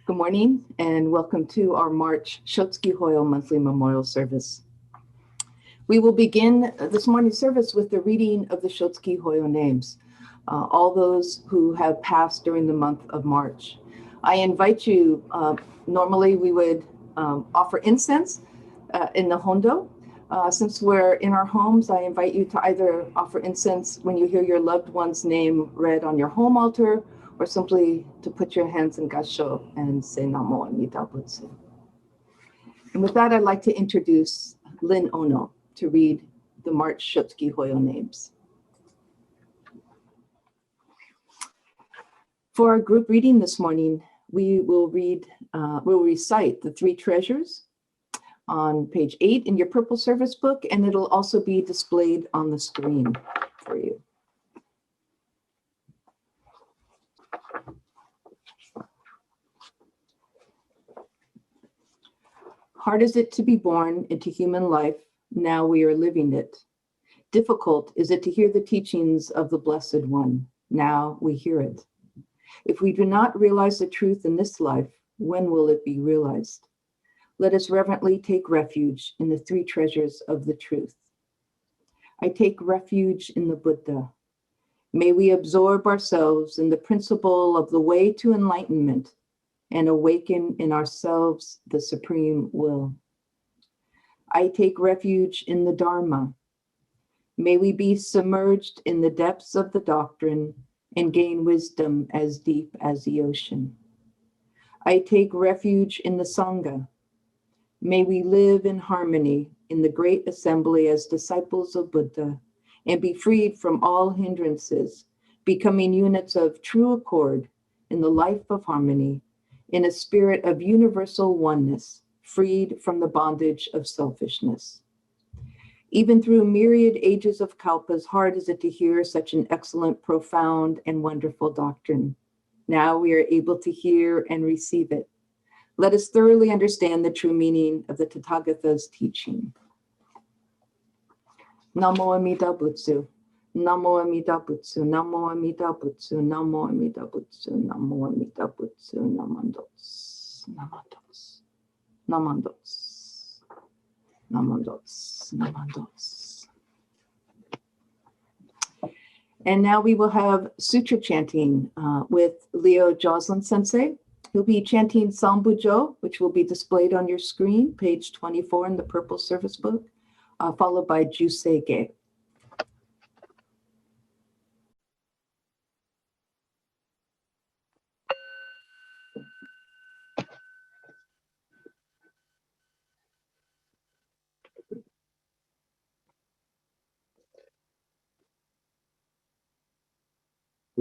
Good morning and welcome to our March Shotsuki Hoyo monthly memorial service. We will begin this morning's service with the reading of the Shotsuki Hoyo names, all those who have passed during the month of March. I invite you, normally we would offer incense in the hondo. Since we're in our homes, I invite you to either offer incense when you hear your loved one's name read on your home altar, or simply to put your hands in Kansho and say Namo Amida Butsu. And with that, I'd like to introduce Lynn Ono to read the March Shotsuki Hoyo names. For our group reading this morning, we will recite the three treasures on page 8 in your purple service book, and it'll also be displayed on the screen for you. Hard is it to be born into human life, now we are living it. Difficult is it to hear the teachings of the Blessed One, now we hear it. If we do not realize the truth in this life, when will it be realized? Let us reverently take refuge in the three treasures of the truth. I take refuge in the Buddha. May we absorb ourselves in the principle of the way to enlightenment and awaken in ourselves the supreme will. I take refuge in the Dharma. May we be submerged in the depths of the doctrine and gain wisdom as deep as the ocean. I take refuge in the Sangha. May we live in harmony in the great assembly as disciples of Buddha and be freed from all hindrances, becoming units of true accord in the life of harmony, in a spirit of universal oneness, freed from the bondage of selfishness. Even through myriad ages of kalpas, hard is it to hear such an excellent, profound, and wonderful doctrine. Now we are able to hear and receive it. Let us thoroughly understand the true meaning of the Tathagata's teaching. Namo Amida Butsu. Namo Amida Butsu, Namo Amida Butsu, Namo Amida Butsu, Namo Amida Butsu, Namandots, Namandots, Namandots, Namandots, Namandots. And now we will have Sutra chanting with Leo Joslin Sensei. He'll be chanting Sambujo, which will be displayed on your screen, page 24 in the purple service book, followed by Juseige.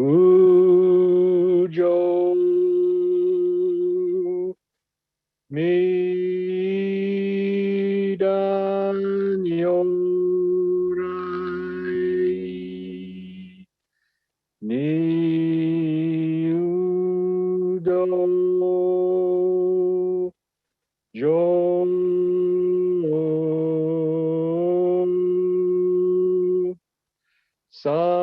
Ujo Midan Yorai Ni Udo Jo San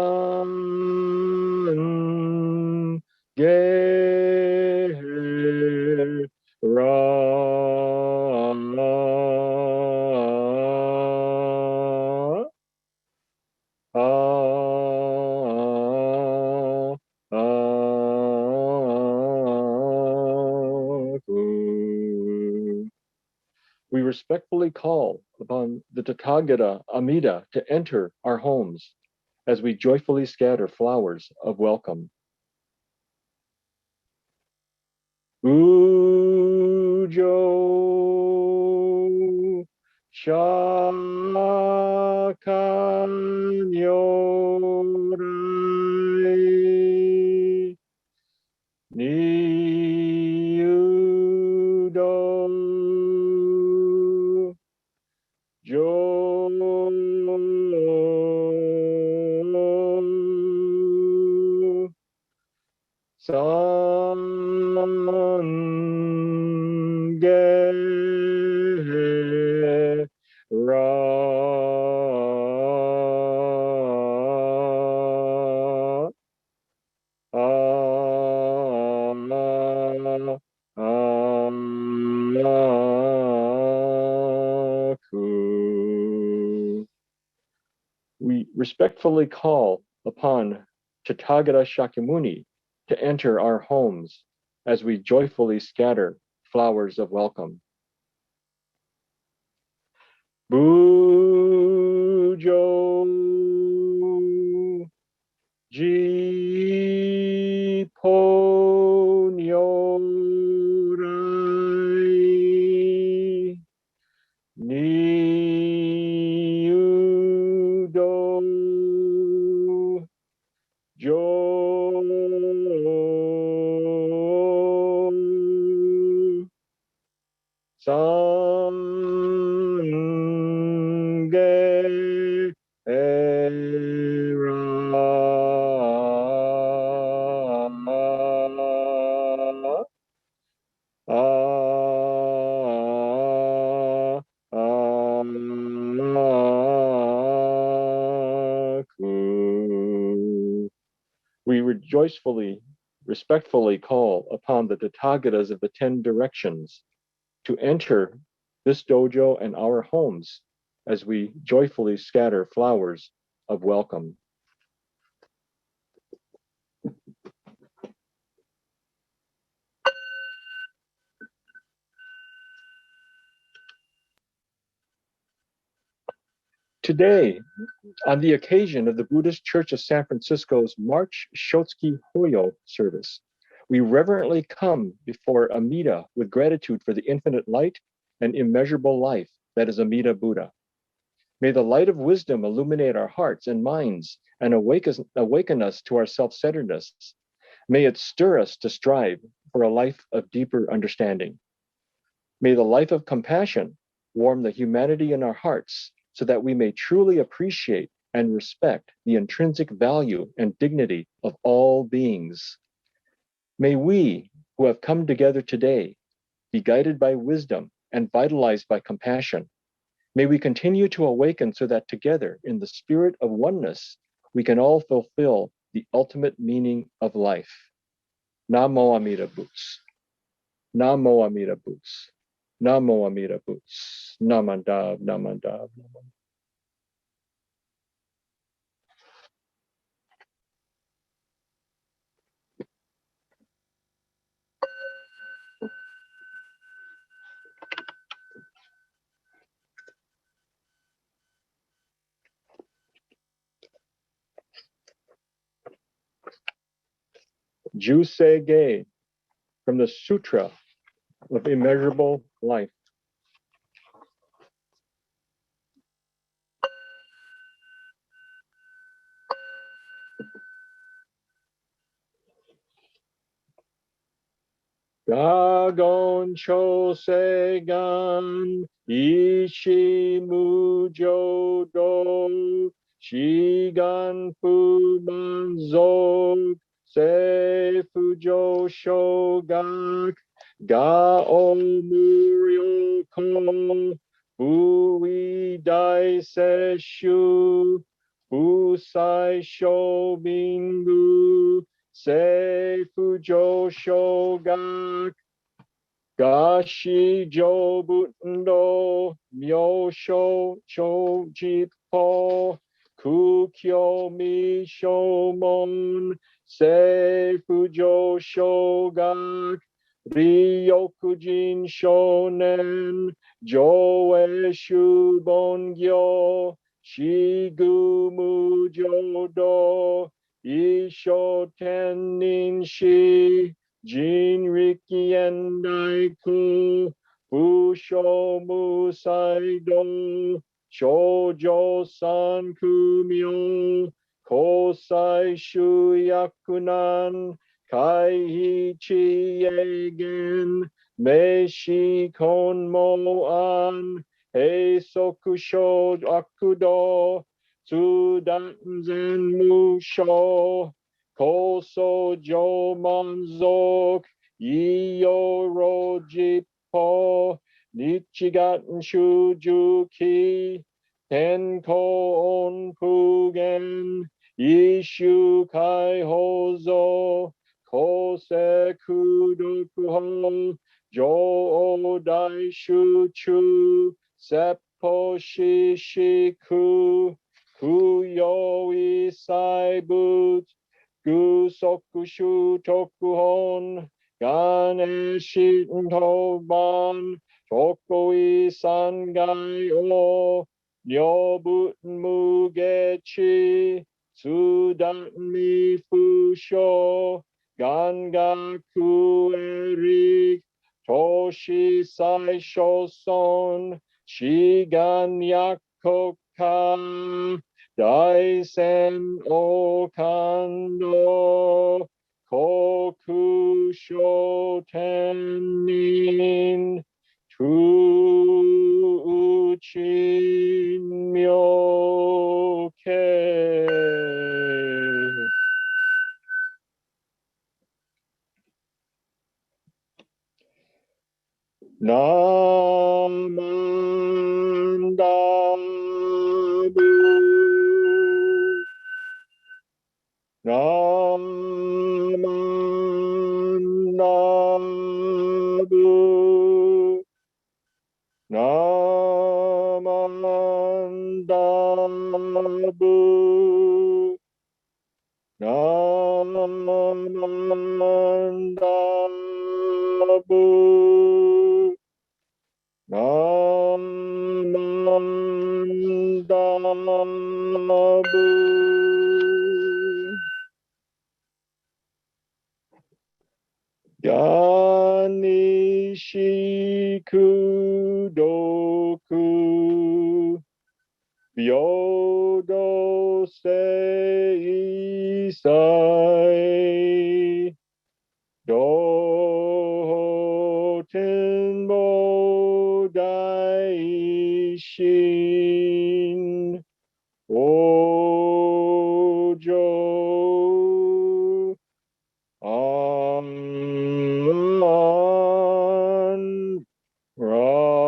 We respectfully call upon the Tathagata Amida to enter our homes as we joyfully scatter flowers of welcome. Ujo Shakanyorai Ni Udo Jo San respectfully call upon Tathagata Shakyamuni to enter our homes as we joyfully scatter flowers of welcome. Bujo Jipo Nyorai Niudo Jo Sange Era We respectfully call upon the Tathagatas of the 10 directions to enter this dojo and our homes as we joyfully scatter flowers of welcome. Today, on the occasion of the Buddhist Church of San Francisco's March Shotsuki Hoyo service, we reverently come before Amida with gratitude for the infinite light and immeasurable life that is Amida Buddha. May the light of wisdom illuminate our hearts and minds and awaken us to our self-centeredness. May it stir us to strive for a life of deeper understanding. May the life of compassion warm the humanity in our hearts so that we may truly appreciate and respect the intrinsic value and dignity of all beings. May we, who have come together today, be guided by wisdom and vitalized by compassion. May we continue to awaken so that together, in the spirit of oneness, we can all fulfill the ultimate meaning of life. Namo Amida Butsu. Namo Amida Butsu. Namo Amida Butsu. Namandab, namandab, namandab. Juseige from the Sutra of Immeasurable Life. Gagon Chosegan Ishi Mujo Do Shigan Fuman Zog Se Fujo Shogak Gao Muryo Ko Fui Dai Se Shu Fusai Shobingu Se Fujo Shogak Gashi Jobundo Myosho Chojipo Kukyo Mi Shomon Se Fujo Shogak Ryokujin Shonen Joe Shubongyo Shigu Mujodo Isho Tenin Shi Jin Riki Endaiku Fusho Musaido Shoujo San Kumyo Kosai Shuyakunan Kai Chi Egen Meishi Konmo An Heisokusho Akudo Tsudanzen Musho Koso Jo Manzok Iyo Rojipo Nichigaten Shujuki Tenko Onpugen Ishu Kai Hozo Kose Kudokuho Jo Dai Shuchu Seppo Shishiku Kuyoi Saibut, Gusokushu Tokuhon, Ganeshi Toban, Tokoi Sangai O, Nyobut Mugechi, Sudanmi Fusho, Gangaku Erik, Toshi Sai Shoson, Shigan Yakoka, Daisen Okando, Koku Shotenin, Tuchin Myoke. Namandabu, Namandabu, Namandabu, Namandabu. Namandabu. Yanishi Kudoku Byodo Seisai Dohotenbo Daishin Ojo An Rako.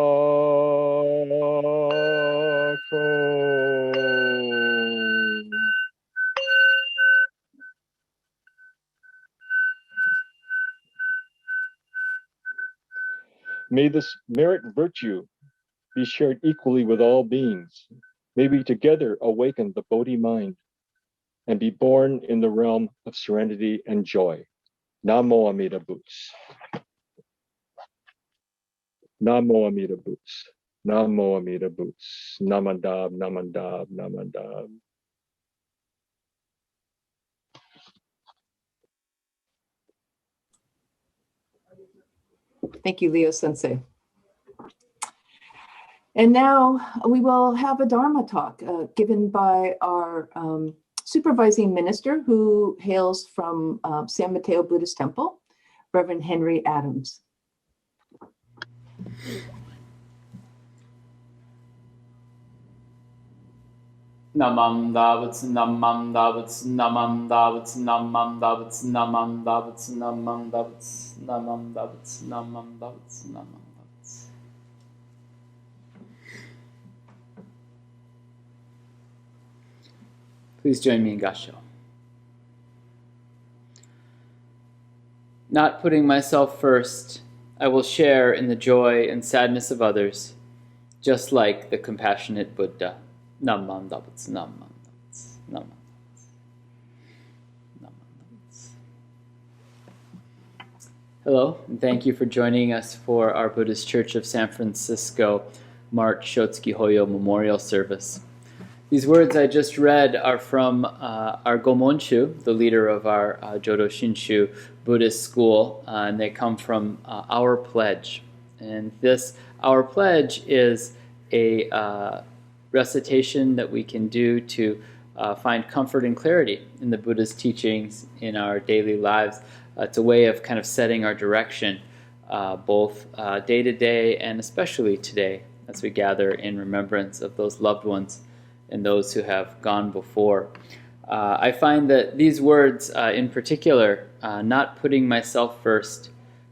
May this merit virtue be shared equally with all beings. May we together awaken the Bodhi mind and be born in the realm of serenity and joy. Namo Amida Butsu. Namo Amida Butsu. Namo Amida Butsu. Namandab, Namandab, Namandab. Thank you, Leo Sensei. And now we will have a Dharma talk given by our supervising minister who hails from San Mateo Buddhist Temple, Reverend Henry Adams. Namam Davats, Namam Davats, Namam Davats, Namam Davats, Namam Davats, Namam Davats, Namam Davats, Namam Davats, Namam Davats. Please join me in Gassho. Not putting myself first, I will share in the joy and sadness of others, just like the compassionate Buddha. Namam Davats, Namam Davats, Namam Davats, Namam Davats. Hello, and thank you for joining us for our Buddhist Church of San Francisco March Shotsuki Hoyo Memorial Service. These words I just read are from our Gomonshu, the leader of our Jodo Shinshu Buddhist school, and they come from Our Pledge. And this Our Pledge is a recitation that we can do to find comfort and clarity in the Buddha's teachings in our daily lives. It's a way of kind of setting our direction, both day to day and especially today as we gather in remembrance of those loved ones and those who have gone before. I find that these words in particular, not putting myself first,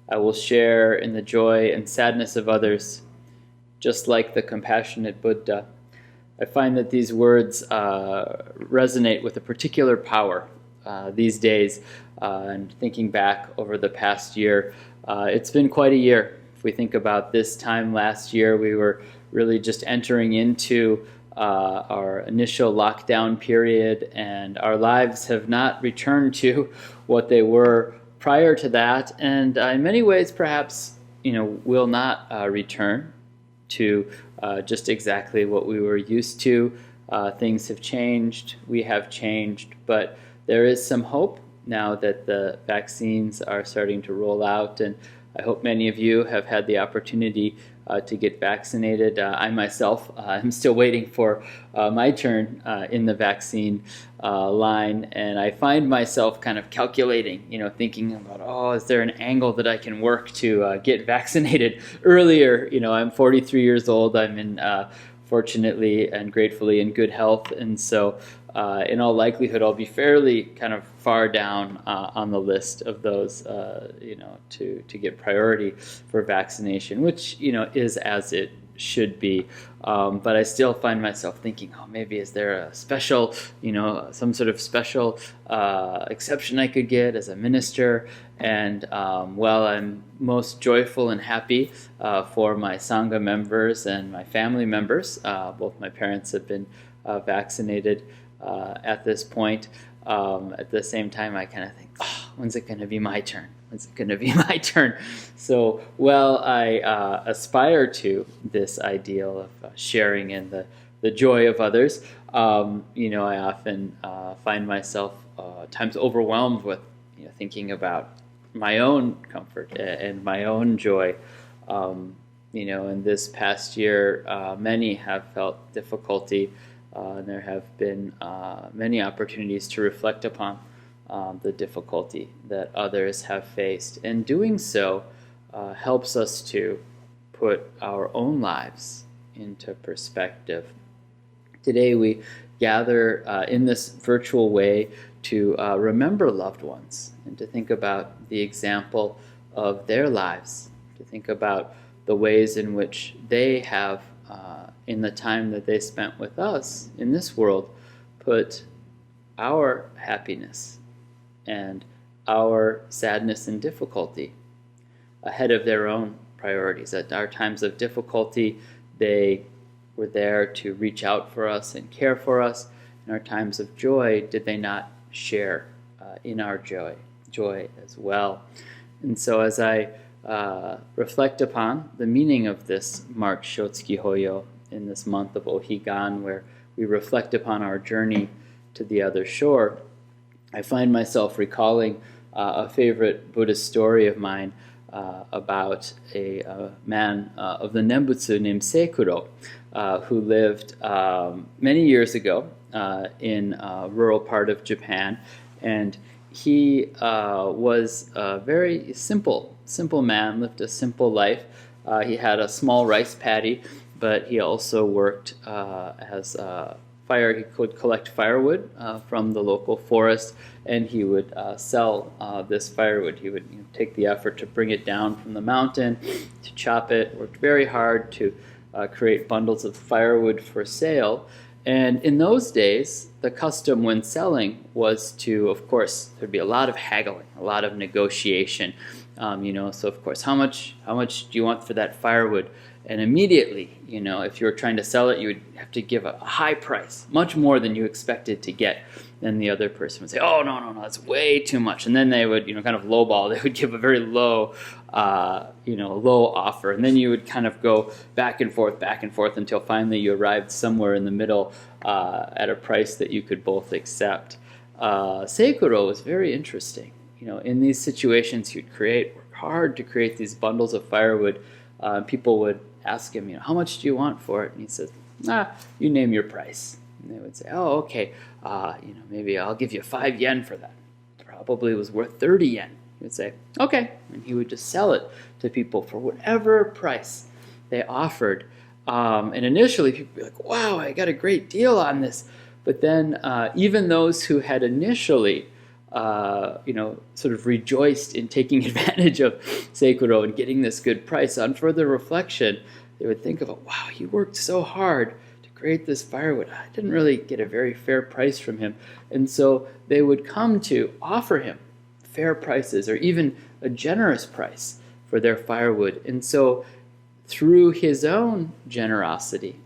I will share in the joy and sadness of others, just like the compassionate Buddha. I find that these words resonate with a particular power these days. And thinking back over the past year, it's been quite a year. If we think about this time last year, we were really just entering into our initial lockdown period, and our lives have not returned to what they were prior to that, and in many ways perhaps will not return to just exactly what we were used to. Things have changed, we have changed, but there is some hope now that the vaccines are starting to roll out, and I hope many of you have had the opportunity to get vaccinated. I myself am still waiting for my turn in the vaccine line, and I find myself kind of calculating, thinking about, oh, is there an angle that I can work to get vaccinated earlier? I'm 43 years old. I'm in fortunately and gratefully in good health, and so in all likelihood I'll be fairly kind of far down on the list of those to get priority for vaccination, which is as it should be, but I still find myself thinking, oh, maybe is there a special, some sort of special exception I could get as a minister? And well, I'm most joyful and happy for my Sangha members and my family members. Both my parents have been vaccinated at this point. At the same time, I kind of think, oh, when's it going to be my turn? When's it going to be my turn? So, well, I aspire to this ideal of sharing in the joy of others. I often find myself at times overwhelmed with thinking about my own comfort and my own joy. In this past year, many have felt difficulty. And there have been many opportunities to reflect upon the difficulty that others have faced. And doing so helps us to put our own lives into perspective. Today we gather in this virtual way to remember loved ones and to think about the example of their lives, to think about the ways in which they have in the time that they spent with us in this world, put our happiness and our sadness and difficulty ahead of their own priorities. At our times of difficulty, they were there to reach out for us and care for us. In our times of joy, did they not share in our joy as well? And so as I reflect upon the meaning of this March Shotsuki Hoyo in this month of Ohigan, where we reflect upon our journey to the other shore, I find myself recalling a favorite Buddhist story of mine about a man of the Nembutsu named Sekuro, who lived many years ago in a rural part of Japan, and he was a very simple man, lived a simple life. He had a small rice paddy, but he also worked as a he could collect firewood from the local forest, and he would sell this firewood. He would take the effort to bring it down from the mountain, to chop it, worked very hard to create bundles of firewood for sale. And in those days, the custom when selling was to, of course, there'd be a lot of haggling, a lot of negotiation. So of course, how much do you want for that firewood? And immediately, if you were trying to sell it, you would have to give a high price, much more than you expected to get. Then the other person would say, oh, no, that's way too much. And then they would, kind of lowball. They would give a very low, low offer. And then you would kind of go back and forth until finally you arrived somewhere in the middle at a price that you could both accept. Sekuro was very interesting. In these situations, he'd work hard to create these bundles of firewood. People would ask him, how much do you want for it? And he says, you name your price. And they would say, oh, okay, maybe I'll give you 5 yen for that. Probably was worth 30 yen. He would say, okay. And he would just sell it to people for whatever price they offered. And initially, people would be like, wow, I got a great deal on this. But then even those who had initially sort of rejoiced in taking advantage of Sekuro and getting this good price, on further reflection, they would think of it, wow, he worked so hard to create this firewood. I didn't really get a very fair price from him. And so they would come to offer him fair prices or even a generous price for their firewood. And so through his own generosity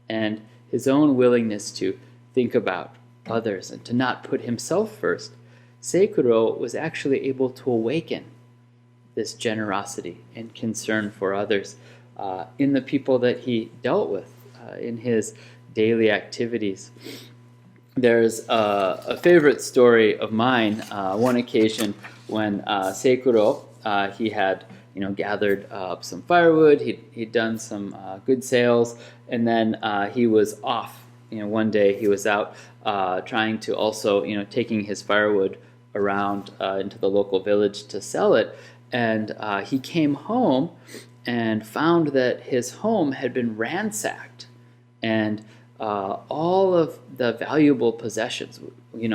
and his own willingness to think about others and to not put himself first, Seikuro was actually able to awaken this generosity and concern for others in the people that he dealt with in his daily activities. There's a favorite story of mine. One occasion when Seikuro, he had gathered up some firewood, he'd done some good sales, and then he was off. One day he was out trying to also, taking his firewood around into the local village to sell it, and he came home and found that his home had been ransacked, and all of the valuable possessions,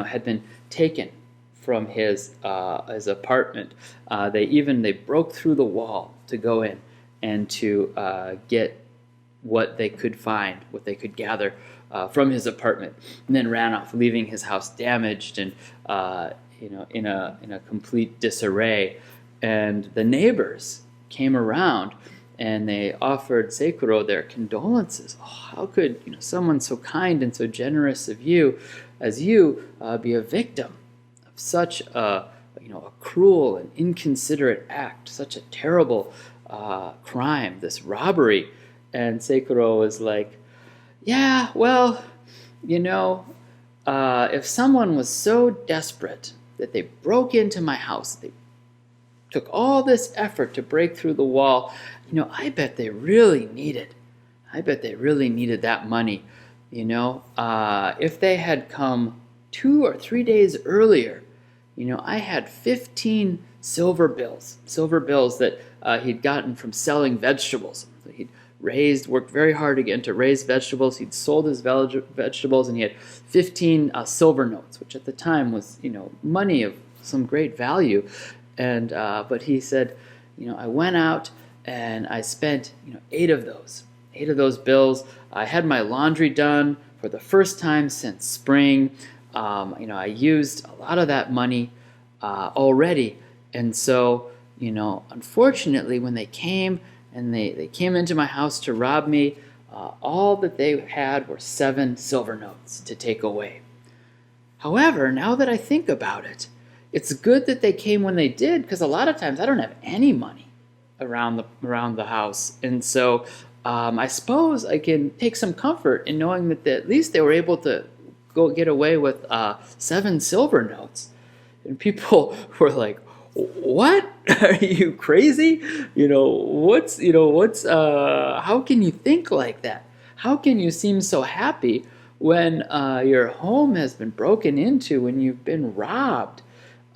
had been taken from his apartment. They broke through the wall to go in and to get what they could find, what they could gather from his apartment, and then ran off, leaving his house damaged and in a complete disarray. And the neighbors came around and they offered Seikuro their condolences. Oh, how could someone so kind and so generous as you be a victim of such a cruel and inconsiderate act, such a terrible crime, this robbery? And Seikuro was like, yeah, well, if someone was so desperate that they broke into my house, they took all this effort to break through the wall, I bet they really needed that money. If they had come 2 or 3 days earlier, I had 15 silver bills that he'd gotten from selling vegetables. So he'd worked very hard again to raise vegetables. He'd sold his vegetables, and he had 15 silver notes, which at the time was, money of some great value. And but he said, I went out and I spent 8 of those bills. I had my laundry done for the first time since spring. I used a lot of that money already, and so unfortunately, when they came and they came into my house to rob me, all that they had were 7 silver notes to take away. However, now that I think about it, it's good that they came when they did, because a lot of times I don't have any money around the house, and so I suppose I can take some comfort in knowing that at least they were able to go get away with 7 silver notes. And people were like, "What? Are you crazy? How can you think like that? How can you seem so happy when your home has been broken into, when you've been robbed?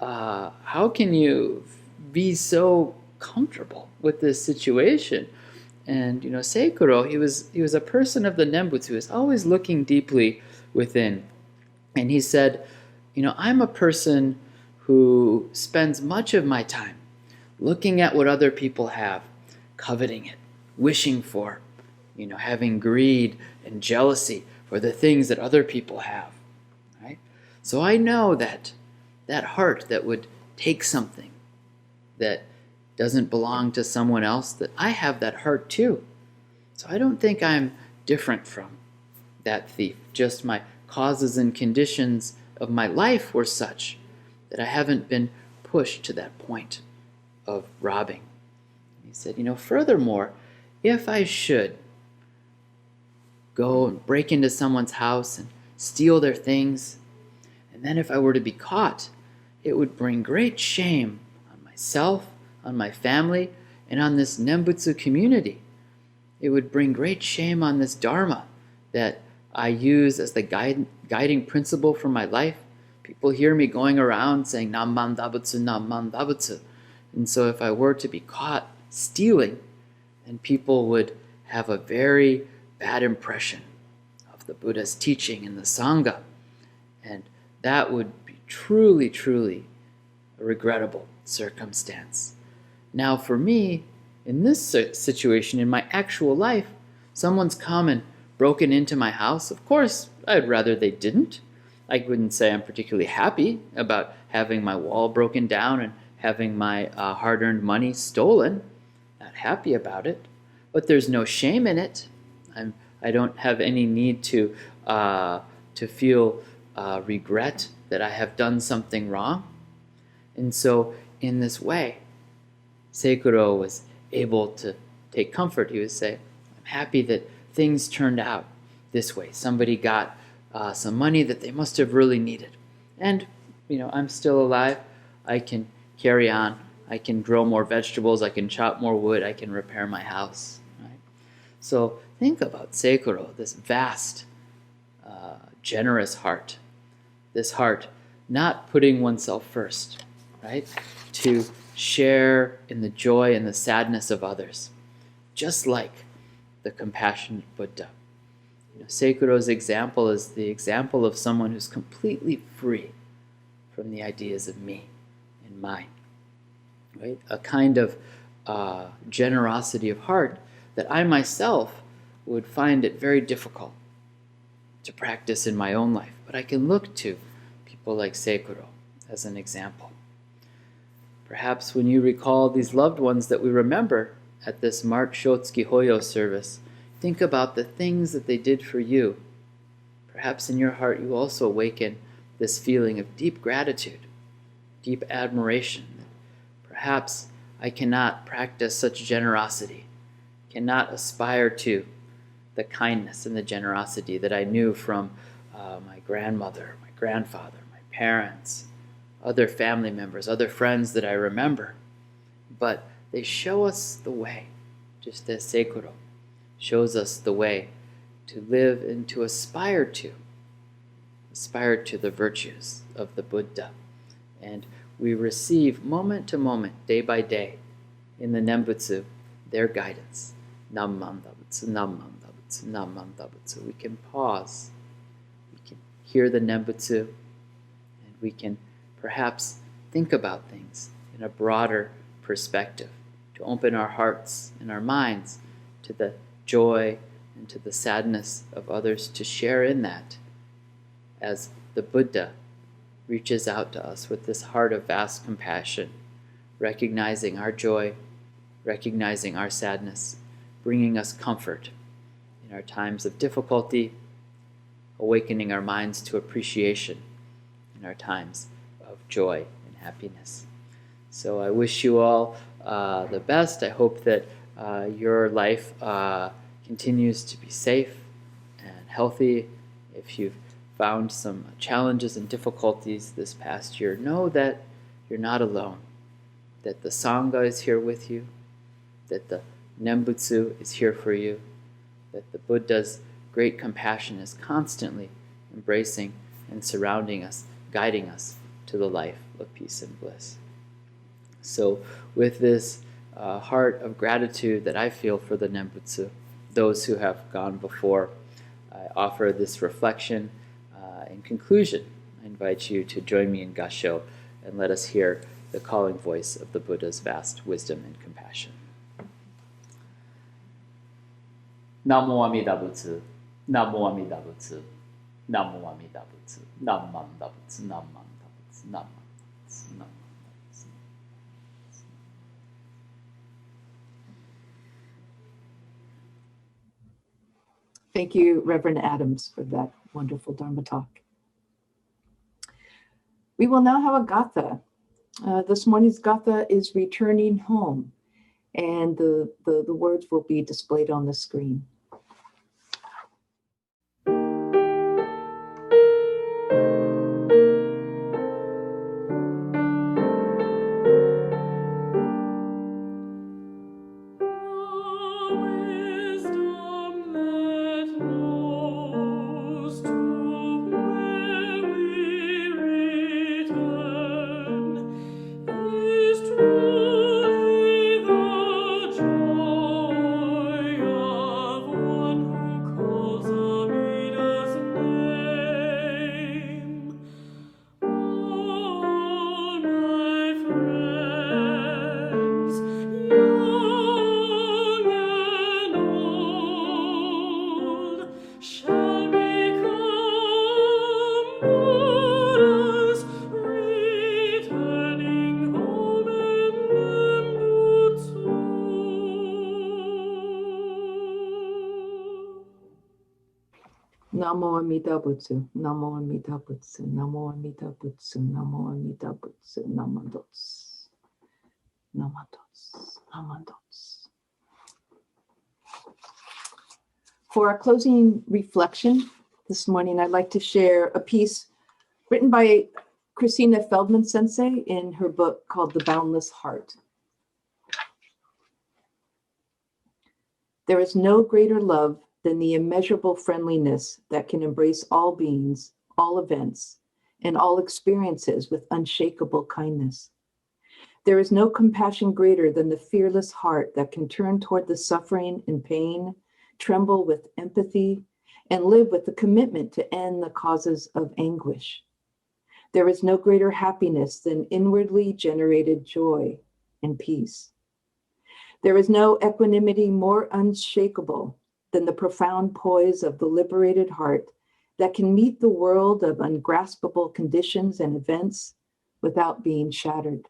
How can you be so comfortable with this situation?" And Seikuro, he was a person of the Nembutsu, who was always looking deeply within. And he said, I'm a person who spends much of my time looking at what other people have, coveting it, wishing for, having greed and jealousy for the things that other people have, right? So I know that heart that would take something that doesn't belong to someone else, that I have that heart too. So I don't think I'm different from that thief. Just my causes and conditions of my life were such that I haven't been pushed to that point of robbing. He said, furthermore, if I should go and break into someone's house and steal their things, and then if I were to be caught, it would bring great shame on myself, on my family, and on this Nembutsu community. It would bring great shame on this Dharma that I use as the guiding principle for my life. People hear me going around saying, Namman Dabutsu, Namman Dabutsu. And so if I were to be caught stealing, then people would have a very bad impression of the Buddha's teaching and the Sangha. And that would be truly, truly a regrettable circumstance. Now for me, in this situation, in my actual life, someone's come and broken into my house. Of course, I'd rather they didn't. I wouldn't say I'm particularly happy about having my wall broken down and having my hard-earned money stolen. Not happy about it, but there's no shame in it. I don't have any need to feel regret that I have done something wrong. And so in this way, Seikuro was able to take comfort. He would say, I'm happy that things turned out this way. Somebody got some money that they must have really needed. And, I'm still alive. I can carry on. I can grow more vegetables. I can chop more wood. I can repair my house. Right? So think about Seikuro, this vast, generous heart. This heart not putting oneself first, right? To share in the joy and the sadness of others, just like the compassionate Buddha. Seikuro's example is the example of someone who's completely free from the ideas of me and mine, right? A kind of generosity of heart that I myself would find it very difficult to practice in my own life. But I can look to people like Seikuro as an example. Perhaps when you recall these loved ones that we remember at this March Shotsuki Hoyo service, think about the things that they did for you. Perhaps in your heart you also awaken this feeling of deep gratitude, deep admiration. Perhaps I cannot practice such generosity, cannot aspire to the kindness and the generosity that I knew from my grandmother, my grandfather, my parents, other family members, other friends that I remember. But they show us the way, just as Seikuro shows us the way to live and to aspire to the virtues of the Buddha. And we receive moment to moment, day by day, in the Nembutsu, their guidance. Namman Dabutsu, Namman Dabutsu, Namman Dabutsu. We can pause, we can hear the Nembutsu, and we can perhaps think about things in a broader perspective, to open our hearts and our minds to the joy and to the sadness of others, to share in that as the Buddha reaches out to us with this heart of vast compassion, recognizing our joy, recognizing our sadness, bringing us comfort in our times of difficulty, awakening our minds to appreciation in our times of joy and happiness. So I wish you all the best. I hope that your life continues to be safe and healthy. If you've found some challenges and difficulties this past year, know that you're not alone, that the Sangha is here with you, that the Nembutsu is here for you, that the Buddha's great compassion is constantly embracing and surrounding us, guiding us to the life of peace and bliss. So with this heart of gratitude that I feel for the Nembutsu, those who have gone before, I offer this reflection. In conclusion, I invite you to join me in Gassho and let us hear the calling voice of the Buddha's vast wisdom and compassion. Namo Amida Butsu, Namo Amida Butsu, Namo Amida Butsu, Namman Dabutsu, Namman Dabutsu, Namman Dabutsu, Namman Dabutsu. Thank you, Reverend Adams, for that wonderful Dharma talk. We will now have a Gatha. This morning's Gatha is returning home, and the words will be displayed on the screen. Joy of Namo Amida Butsu, Namo Amida Butsu, Namo Amida Butsu, Namo Amida Butsu, Namadots, Namadots, Namadots. For our closing reflection this morning, I'd like to share a piece written by Christina Feldman Sensei in her book called The Boundless Heart. There is no greater love than the immeasurable friendliness that can embrace all beings, all events, and all experiences with unshakable kindness. There is no compassion greater than the fearless heart that can turn toward the suffering and pain, tremble with empathy, and live with the commitment to end the causes of anguish. There is no greater happiness than inwardly generated joy and peace. There is no equanimity more unshakable than the profound poise of the liberated heart that can meet the world of ungraspable conditions and events without being shattered.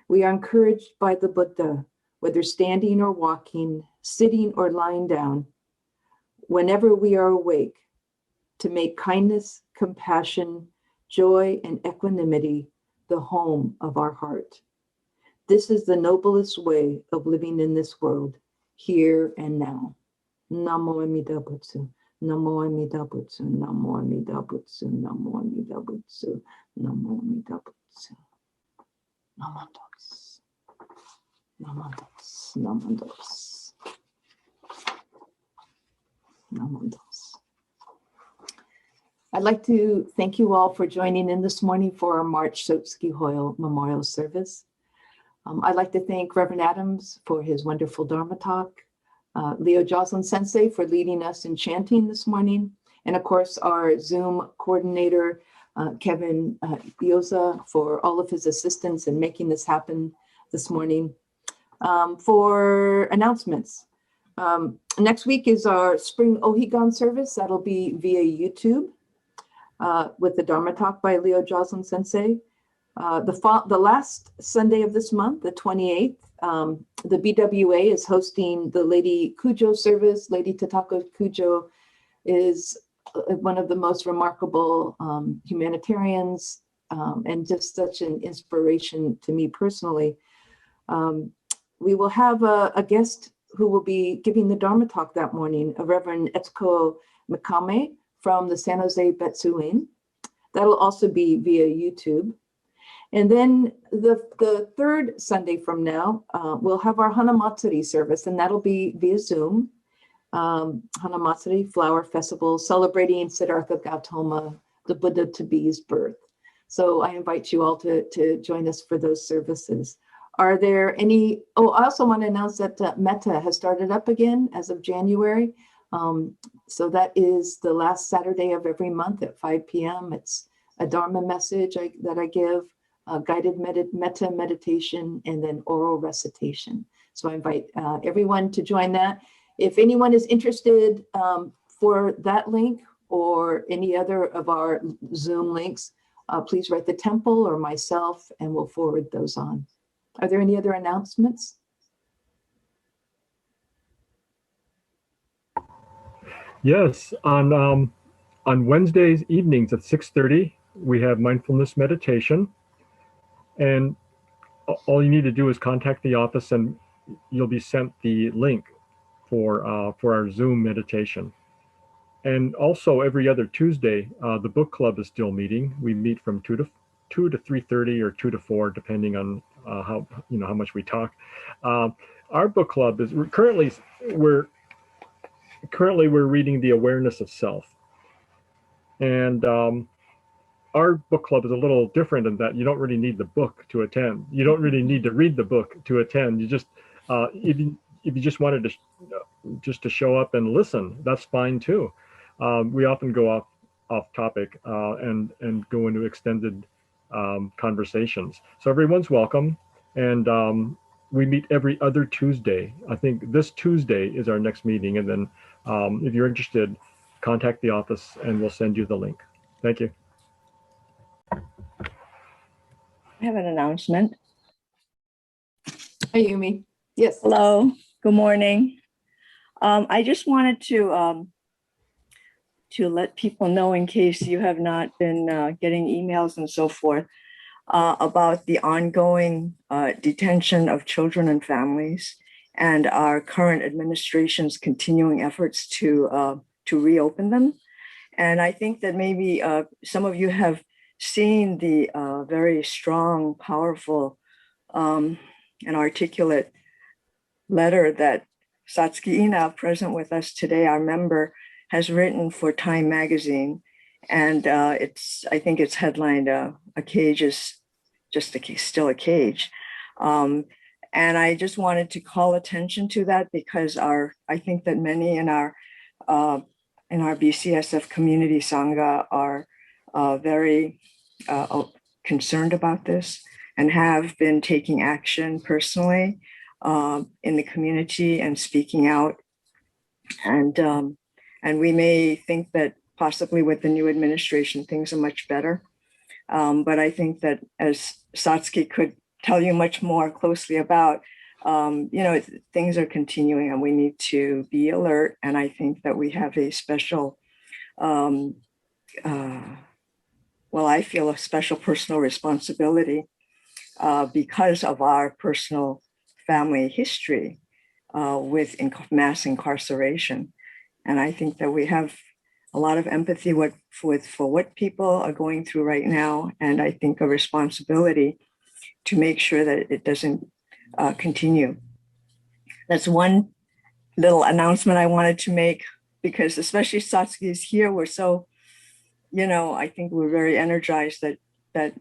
We are encouraged by the Buddha, whether standing or walking, sitting or lying down, whenever we are awake, to make kindness, compassion, joy, and equanimity the home of our heart. This is the noblest way of living in this world, here and now. Namo Amida Butsu, Namo Amida Butsu, Namo Amida Butsu, Namo Amida Butsu, Namo Amida Butsu. Namados, Namados, Namados, Namados. I'd like to thank you all for joining in this morning for our March Shotsuki Hoyo Memorial Service. I'd like to thank Reverend Adams for his wonderful Dharma talk, Leo Jocelyn Sensei for leading us in chanting this morning, and of course our Zoom coordinator, Kevin Yoza, for all of his assistance in making this happen this morning. For announcements, next week is our spring Ohigan service. That'll be via YouTube with the Dharma talk by Leo Jocelyn Sensei. The last Sunday of this month, the 28th, the BWA is hosting the Lady Kujo service. Lady Tatako Kujo is one of the most remarkable humanitarians and just such an inspiration to me personally. We will have a guest who will be giving the Dharma talk that morning, a Reverend Etsuko Mikame from the San Jose Betsuin. That'll also be via YouTube. And then the third Sunday from now, we'll have our Hanamatsuri service, and that'll be via Zoom. Hanamatsuri Flower Festival, celebrating Siddhartha Gautama, the Buddha to be's birth. So I invite you all to join us for those services. Are there any, I also want to announce that Metta has started up again as of January. So that is the last Saturday of every month at 5 p.m. It's a Dharma message that I give, guided metta meditation, and then oral recitation. So I invite everyone to join that. If anyone is interested for that link or any other of our Zoom links, please write the temple or myself and we'll forward those on. Are there any other announcements? Yes, on Wednesdays evenings at 6:30, we have mindfulness meditation. And all you need to do is contact the office and you'll be sent the link for our Zoom meditation. And also every other Tuesday, the book club is still meeting. We meet from 2 to 3:30 or 2 to 4, depending on how much we talk. Our book club is we're reading The Awareness of Self. And our book club is a little different in that you don't really need the book to attend. You don't really need to read the book to attend. You just, if you just wanted to show up and listen, that's fine too. We often go off topic and go into extended conversations. So everyone's welcome. And we meet every other Tuesday. I think this Tuesday is our next meeting. And then if you're interested, contact the office and we'll send you the link. Thank you. I have an announcement. Hey, Yumi. Yes. Hello, good morning. I just wanted to to let people know, in case you have not been getting emails and so forth, about the ongoing detention of children and families, and our current administration's continuing efforts to reopen them. And I think that maybe some of you have seen the very strong, powerful, and articulate letter that Satsuki Ina, present with us today, our member, has written for Time Magazine. And I think it's headlined, "A cage is just still a cage." And I just wanted to call attention to that, because I think that many in our BCSF community Sangha are very concerned about this, and have been taking action personally in the community and speaking out. And we may think that possibly with the new administration, things are much better. But I think that, as Satsuki could tell you much more closely about, things are continuing, and we need to be alert. And I think that we have a special, I feel a special personal responsibility because of our personal family history with mass incarceration. And I think that we have a lot of empathy for what people are going through right now. And I think a responsibility to make sure that it doesn't continue. That's one little announcement I wanted to make, because especially Satsuki is here. We're so, I think we're very energized that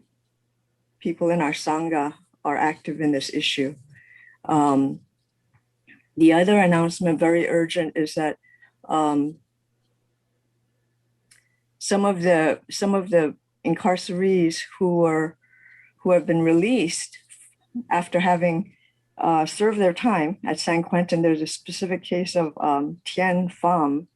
people in our Sangha are active in this issue. The other announcement, very urgent, is that some of the incarcerees who have been released after having served their time at San Quentin, there's a specific case of Tien Pham,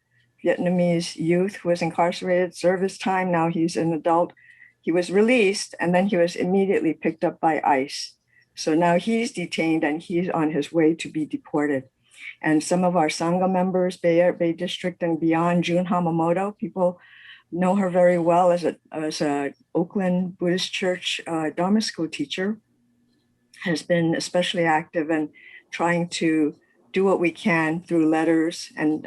Vietnamese youth who was incarcerated, served his time. Now he's an adult. He was released, and then he was immediately picked up by ICE. So now he's detained, and he's on his way to be deported. And some of our Sangha members, Bay District and beyond, June Hamamoto, people know her very well as a Oakland Buddhist Church Dharma school teacher, has been especially active in trying to do what we can through letters and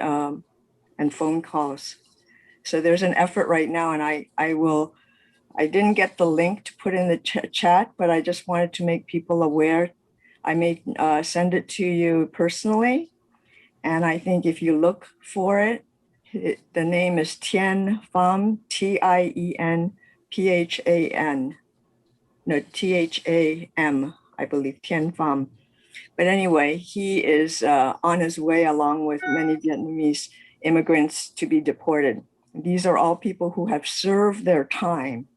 phone calls. So there's an effort right now, and I didn't get the link to put in the chat, but I just wanted to make people aware. I may send it to you personally. And I think if you look for it, the name is Tien Pham, Tien Phan. No, Tham, I believe, Tien Pham. But anyway, he is on his way, along with many Vietnamese immigrants, to be deported. These are all people who have served their time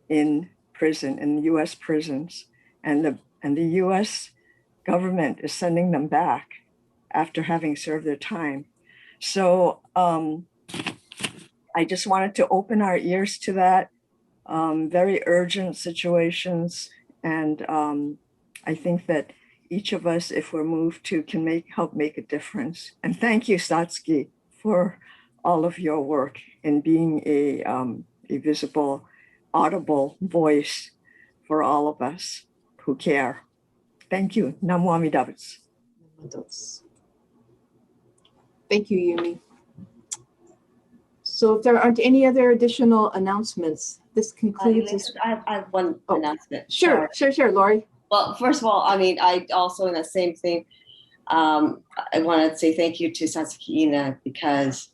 in prison, in US prisons, and the US government is sending them back after having served their time. So I just wanted to open our ears to that. Very urgent situations. And I think that each of us, if we're moved to, can help make a difference. And thank you, Satsuki, for all of your work in being a visible, audible voice for all of us who care. Thank you. Namo Amida Butsu. Thank you, Yumi. So if there aren't any other additional announcements, this concludes this. I have one announcement. Sure, Lori. Well, first of all, I also, in the same thing, I want to say thank you to Satsuki Ina, because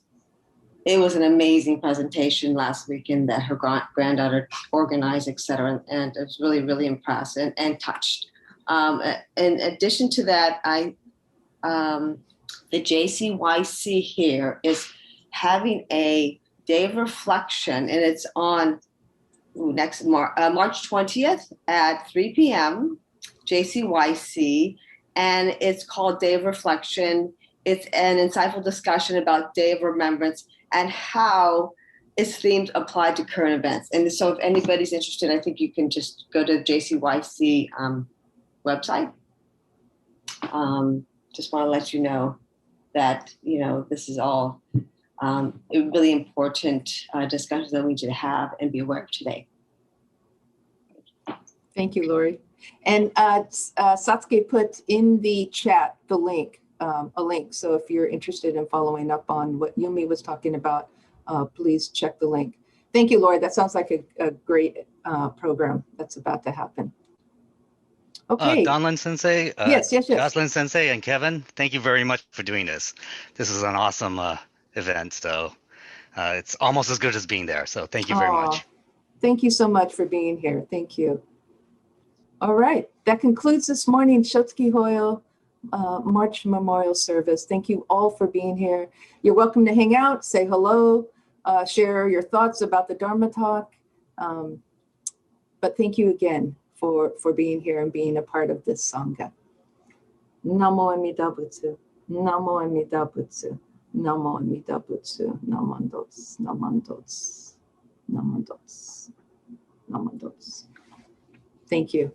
it was an amazing presentation last weekend that her granddaughter organized, etc. And I was really, really impressed and touched. In addition to that, the JCYC here is having a day of reflection, and it's on next March 20th at 3 p.m. JCYC, and it's called Day of Reflection. It's an insightful discussion about Day of Remembrance and how its themes apply to current events. And so if anybody's interested, I think you can just go to the JCYC website. Just want to let you know that, this is all really important discussions that we need to have and be aware of today. Thank you, Lori. And Satsuki put in the chat the link, a link. So if you're interested in following up on what Yumi was talking about, please check the link. Thank you, Lori. That sounds like a great program that's about to happen. Okay. Donlin Sensei, Yes. Jocelyn Sensei, and Kevin, thank you very much for doing this. This is an awesome event, so it's almost as good as being there. So thank you very much. Thank you so much for being here. Thank you. All right, that concludes this morning's Shotsuki Hoyo March Memorial Service. Thank you all for being here. You're welcome to hang out, say hello, share your thoughts about the Dharma talk. But thank you again for being here and being a part of this Sangha. Namo Amida Butsu, Namo Amida Butsu, Namo Amida Butsu, Namandots, Namandots, Namandots, Namandots. Thank you.